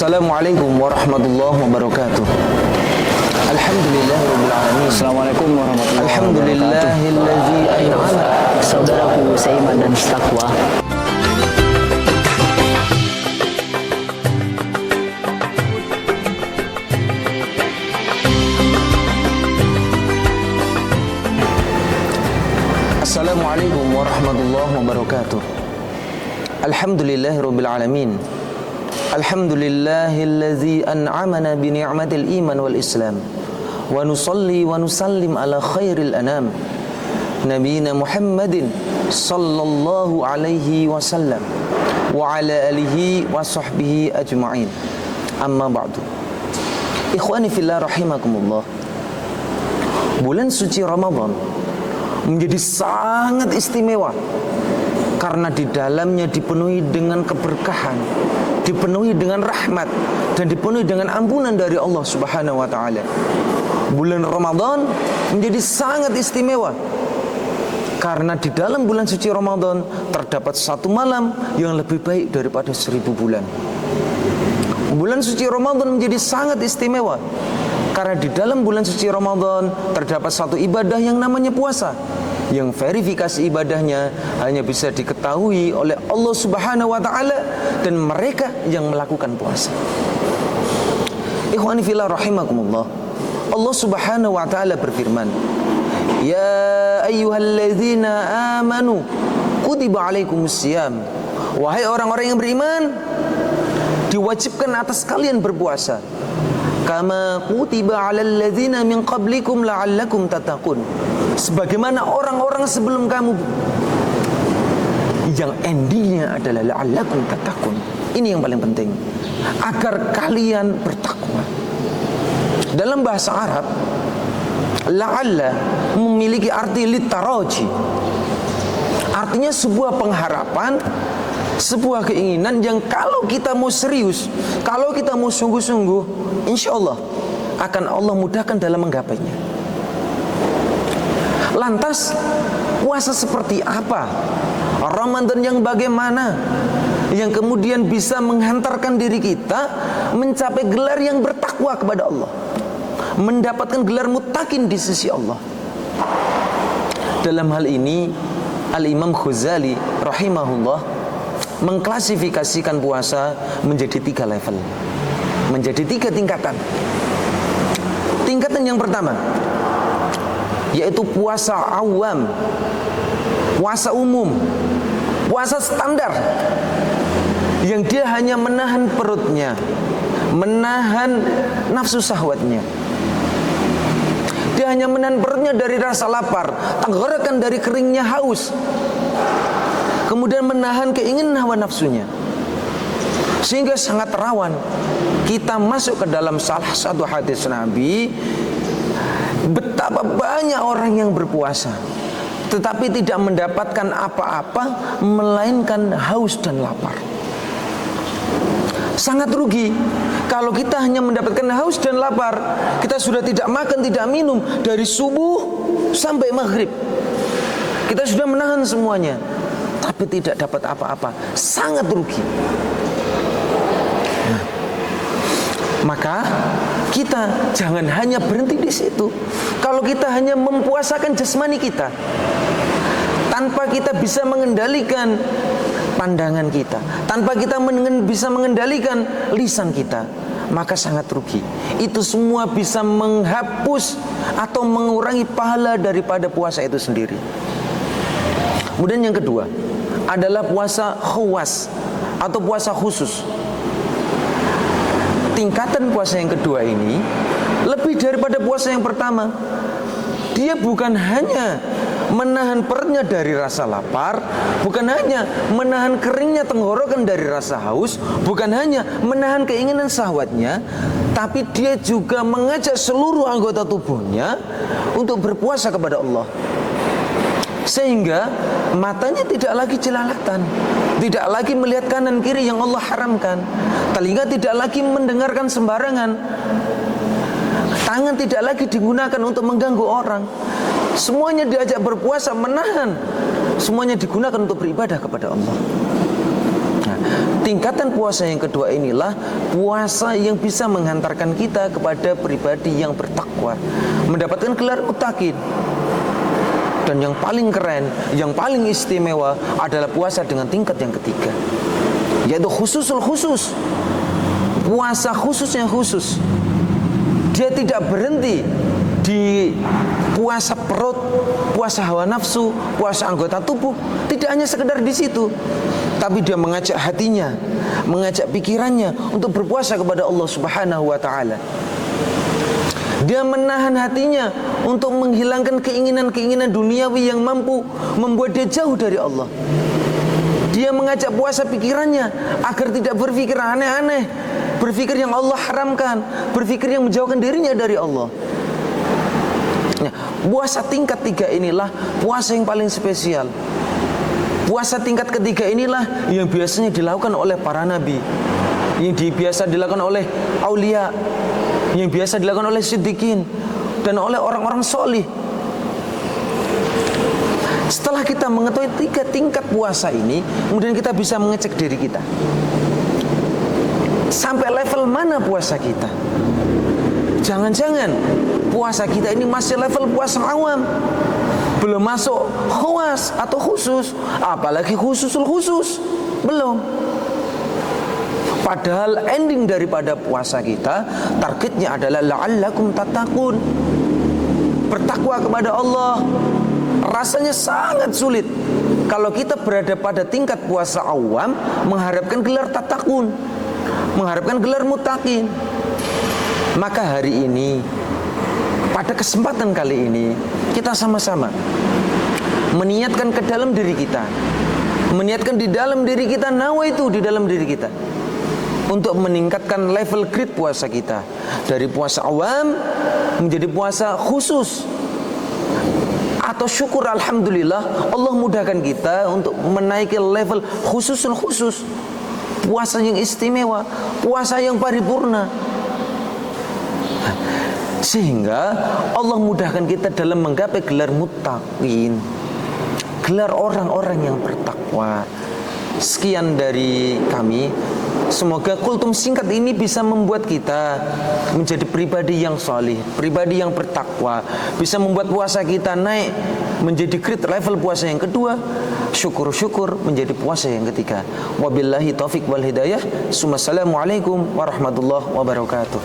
Assalamualaikum warahmatullahi wabarakatuh. Alhamdulillahirabbil alamin. Assalamualaikum warahmatullahi wabarakatuh. Alhamdulillahillazi an'ama. Saudaraku seiman dan setakwa, Assalamualaikum warahmatullahi wabarakatuh. Alhamdulillahirabbil alamin. Alhamdulillahillazi an'amana bi ni'matil iman wal islam. Wa nusalli wa nusallim ala khairil anam. Nabiyina Muhammadin sallallahu alaihi wasallam wa ala alihi wa sahbihi ajma'in. Amma ba'du. Ikhwani fillah rahimakumullah. Bulan suci Ramadan menjadi sangat istimewa karena di dalamnya dipenuhi dengan keberkahan, dipenuhi dengan rahmat, dan dipenuhi dengan ampunan dari Allah Subhanahu wa taala. Bulan Ramadan menjadi sangat istimewa karena di dalam bulan suci Ramadan terdapat satu malam yang lebih baik daripada 1000 bulan. Bulan suci Ramadan menjadi sangat istimewa karena di dalam bulan suci Ramadan terdapat satu ibadah yang namanya puasa, yang verifikasi ibadahnya hanya bisa diketahui oleh Allah Subhanahu wa taala dan mereka yang melakukan puasa. Ikhwani fillah rahimakumullah. Allah Subhanahu wa taala berfirman, "Ya ayyuhalladzina amanu kutiba alaikumusiyam." Wahai orang-orang yang beriman, diwajibkan atas kalian berpuasa. Kama kutiba alal ladzina min qablikum la'allakum tattaqun. Sebagaimana orang-orang sebelum kamu, yang endingnya adalah la'allakum tattaqun. Ini yang paling penting, agar kalian bertakwa. Dalam bahasa Arab, la'alla memiliki arti litaraji. Artinya sebuah pengharapan, sebuah keinginan yang kalau kita mau serius, kalau kita mau sungguh-sungguh, insya Allah akan Allah mudahkan dalam menggapainya. Lantas puasa seperti apa? Ramadan yang bagaimana? Yang kemudian bisa menghantarkan diri kita mencapai gelar yang bertakwa kepada Allah, mendapatkan gelar muttaqin di sisi Allah. Dalam hal ini Al-Imam Ghazali rahimahullah mengklasifikasikan puasa menjadi 3 level, menjadi 3 tingkatan. Tingkatan yang pertama yaitu puasa awam, puasa umum, puasa standar, yang dia hanya menahan perutnya, menahan nafsu syahwatnya. Dia hanya menahan perutnya dari rasa lapar, tenggorokan dari keringnya haus, kemudian menahan keinginan hawa nafsunya, sehingga sangat rawan kita masuk ke dalam salah satu hadis Nabi, betapa banyak orang yang berpuasa tetapi tidak mendapatkan apa-apa melainkan haus dan lapar. Sangat rugi kalau kita hanya mendapatkan haus dan lapar. Kita sudah tidak makan, tidak minum dari subuh sampai maghrib. Kita sudah menahan semuanya, tapi tidak dapat apa-apa. Sangat rugi. Nah, maka kita jangan hanya berhenti di situ. Kalau kita hanya mempuasakan jasmani kita tanpa kita bisa mengendalikan pandangan kita, tanpa kita bisa mengendalikan lisan kita, maka sangat rugi. Itu semua bisa menghapus atau mengurangi pahala daripada puasa itu sendiri. Kemudian yang kedua adalah puasa khawas atau puasa khusus. Tingkatan puasa yang kedua ini lebih daripada puasa yang pertama. Dia bukan hanya menahan perutnya dari rasa lapar, bukan hanya menahan keringnya tenggorokan dari rasa haus, bukan hanya menahan keinginan syahwatnya, tapi dia juga mengajak seluruh anggota tubuhnya untuk berpuasa kepada Allah. Sehingga matanya tidak lagi jelalatan, tidak lagi melihat kanan kiri yang Allah haramkan, telinga tidak lagi mendengarkan sembarangan, tangan tidak lagi digunakan untuk mengganggu orang. Semuanya diajak berpuasa, menahan. Semuanya digunakan untuk beribadah kepada Allah. Nah, tingkatan puasa yang kedua inilah puasa yang bisa menghantarkan kita kepada pribadi yang bertakwa, mendapatkan gelar muttaqin. Dan yang paling keren, yang paling istimewa adalah puasa dengan tingkat yang ketiga, yaitu khususul khusus. Puasa khusus yang khusus. Dia tidak berhenti di puasa perut, puasa hawa nafsu, puasa anggota tubuh. Tidak hanya sekedar di situ, tapi dia mengajak hatinya, mengajak pikirannya untuk berpuasa kepada Allah Subhanahu wa taala. Dia menahan hatinya untuk menghilangkan keinginan-keinginan duniawi yang mampu membuat dia jauh dari Allah. Dia mengajak puasa pikirannya agar tidak berpikir aneh-aneh, berpikir yang Allah haramkan, berpikir yang menjauhkan dirinya dari Allah. Nah, puasa tingkat 3 inilah puasa yang paling spesial. Puasa tingkat ketiga inilah yang biasanya dilakukan oleh para nabi, yang biasa dilakukan oleh aulia, yang biasa dilakukan oleh siddiqin dan oleh orang-orang solih. Setelah kita mengetahui 3 tingkat puasa ini, kemudian kita bisa mengecek diri kita, sampai level mana puasa kita. Jangan-jangan puasa kita ini masih level puasa awam, belum masuk khawas atau khusus, apalagi khususul khusus, belum. Padahal ending daripada puasa kita, targetnya adalah la'allakum tattaqun, bertakwa kepada Allah. Rasanya sangat sulit kalau kita berada pada tingkat puasa awam mengharapkan gelar tattaqun, mengharapkan gelar muttaqin. Maka hari ini, pada kesempatan kali ini, kita sama-sama meniatkan ke dalam diri kita, meniatkan di dalam diri kita, nawaitu di dalam diri kita, untuk meningkatkan level grade puasa kita dari puasa awam menjadi puasa khusus. Atau syukur alhamdulillah Allah mudahkan kita untuk menaiki level khususul khusus, puasa yang istimewa, puasa yang paripurna, sehingga Allah mudahkan kita dalam menggapai gelar muttaqin, gelar orang-orang yang bertakwa. Sekian dari kami. Semoga kultum singkat ini bisa membuat kita menjadi pribadi yang salih, pribadi yang bertakwa, bisa membuat puasa kita naik menjadi grade level puasa yang kedua, syukur-syukur menjadi puasa yang ketiga. Wabillahi taufik wal hidayah. Assalamualaikum warahmatullahi wabarakatuh.